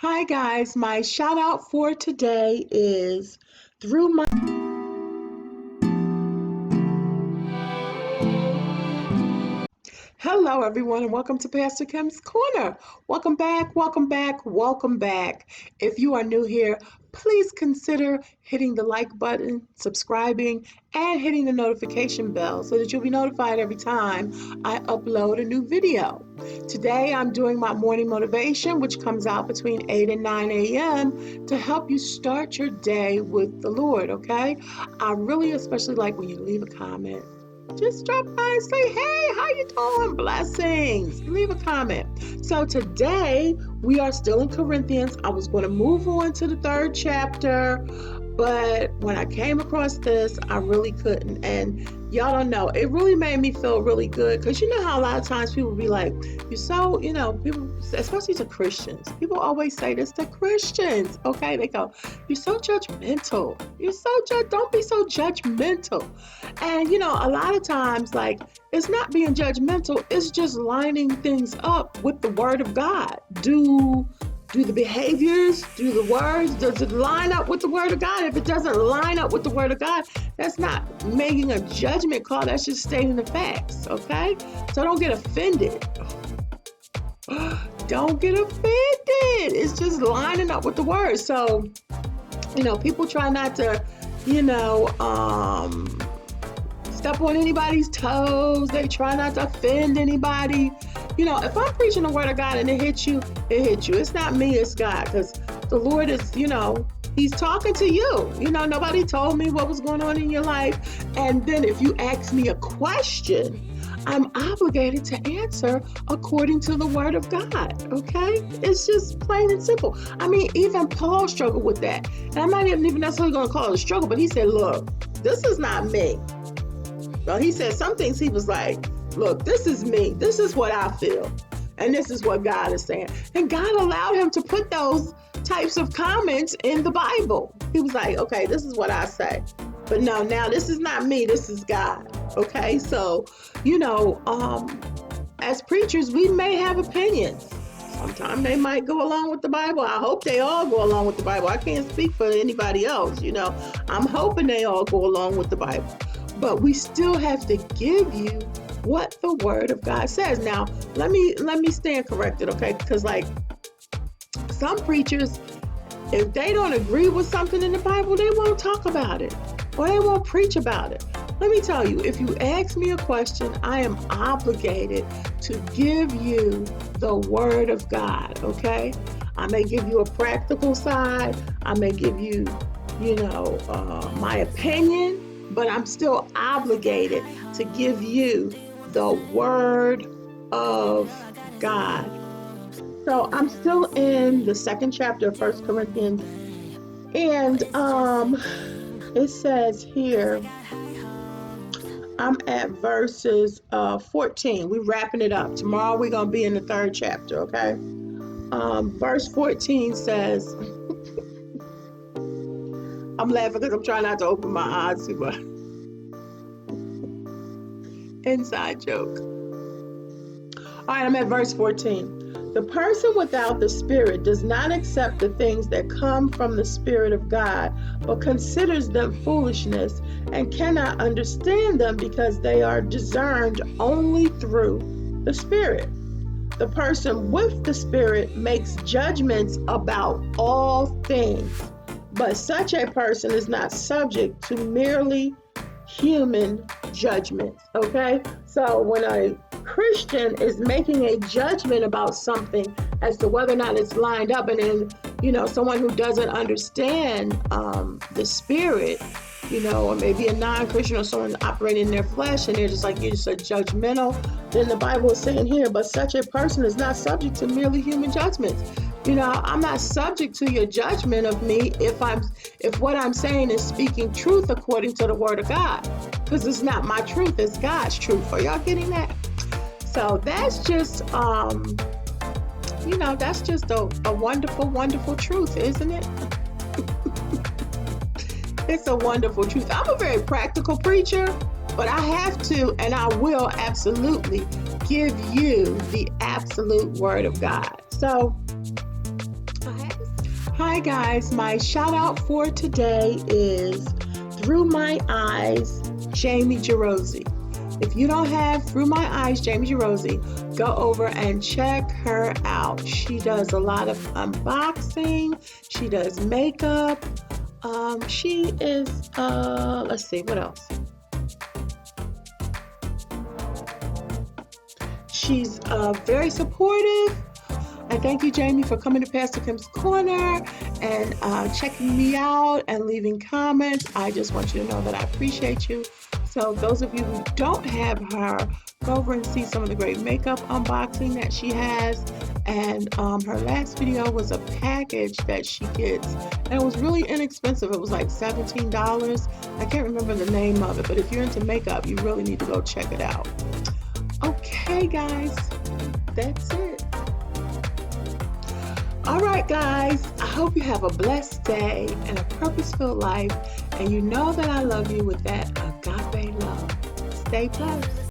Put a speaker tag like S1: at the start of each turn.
S1: Hi guys, my shout out for today is through my Hello everyone and welcome to PastorKims Corner. Welcome back, welcome back, welcome back. If you are new here, please consider hitting the like button, subscribing, and hitting the notification bell so that you'll be notified every time I upload a new video. Today I'm doing my morning motivation, which comes out between 8 and 9 a.m. to help you start your day with the Lord, okay? I really especially like when you leave a comment. Just drop by and say, hey, how you doing? Blessings. Leave a comment. So today we are still in Corinthians. I was going to move on to the 3rd chapter, but when I came across this, I really couldn't. And y'all don't know, it really made me feel really good because you know how a lot of times people be like, you're so, people, especially to Christians, people always say this to Christians, okay? They go, you're so judgmental. Don't be so judgmental. And, a lot of times, like, it's not being judgmental, it's just lining things up with the Word of God. Do the behaviors, do the words, does it line up with the Word of God? If it doesn't line up with the Word of God, that's not making a judgment call, that's just stating the facts, okay? So don't get offended. Don't get offended. It's just lining up with the Word. So, people try not to, step on anybody's toes. They try not to offend anybody. If I'm preaching the Word of God and it hits you, it hits you. It's not me, it's God, because the Lord is, He's talking to you. Nobody told me what was going on in your life. And then if you ask me a question, I'm obligated to answer according to the Word of God, okay? It's just plain and simple. I mean, even Paul struggled with that. And I'm not even necessarily going to call it a struggle, but he said, look, this is not me. Well, he said some things he was like, look, this is me. This is what I feel. And this is what God is saying. And God allowed him to put those types of comments in the Bible. He was like, okay, this is what I say. But no, now this is not me. This is God. Okay. So, as preachers, we may have opinions. Sometimes they might go along with the Bible. I hope they all go along with the Bible. I can't speak for anybody else. I'm hoping they all go along with the Bible. But we still have to give you what the Word of God says. Now, let me stand corrected, okay? Because some preachers, if they don't agree with something in the Bible, they won't talk about it or they won't preach about it. Let me tell you, if you ask me a question, I am obligated to give you the Word of God, okay? I may give you a practical side. I may give you, my opinion. But I'm still obligated to give you the Word of God. So I'm still in the 2nd chapter of 1 Corinthians. And it says here, I'm at verses 14. We're wrapping it up. Tomorrow we're going to be in the 3rd chapter, okay? Verse 14 says, I'm laughing because I'm trying not to open my eyes too much. Inside joke. All right, I'm at verse 14. The person without the Spirit does not accept the things that come from the Spirit of God, but considers them foolishness and cannot understand them because they are discerned only through the Spirit. The person with the Spirit makes judgments about all things. But such a person is not subject to merely human judgments, okay? So when a Christian is making a judgment about something as to whether or not it's lined up, and then, someone who doesn't understand the Spirit, or maybe a non-Christian or someone operating in their flesh, and they're just like, you're just a judgmental, then the Bible is saying here, but such a person is not subject to merely human judgments. I'm not subject to your judgment of me if what I'm saying is speaking truth according to the Word of God, because it's not my truth, it's God's truth. Are y'all getting that? So that's just, that's just a wonderful, wonderful truth, isn't it? It's a wonderful truth. I'm a very practical preacher, but I have to, and I will absolutely give you the absolute Word of God. So I had Hi guys, my shout out for today is Through My Eyes, Jamie Gerosi. If you don't have Through My Eyes, Jamie Gerosi, go over and check her out. She does a lot of unboxing. She does makeup. She is, let's see, what else? She's very supportive. I thank you, Jamie, for coming to PastorKims Corner and checking me out and leaving comments. I just want you to know that I appreciate you. So those of you who don't have her, go over and see some of the great makeup unboxing that she has. And her last video was a package that she gets. And it was really inexpensive. It was like $17. I can't remember the name of it, but if you're into makeup, you really need to go check it out. Okay, guys, that's it. All right, guys, I hope you have a blessed day and a purpose-filled life, and you know that I love you with that agape love. Stay blessed.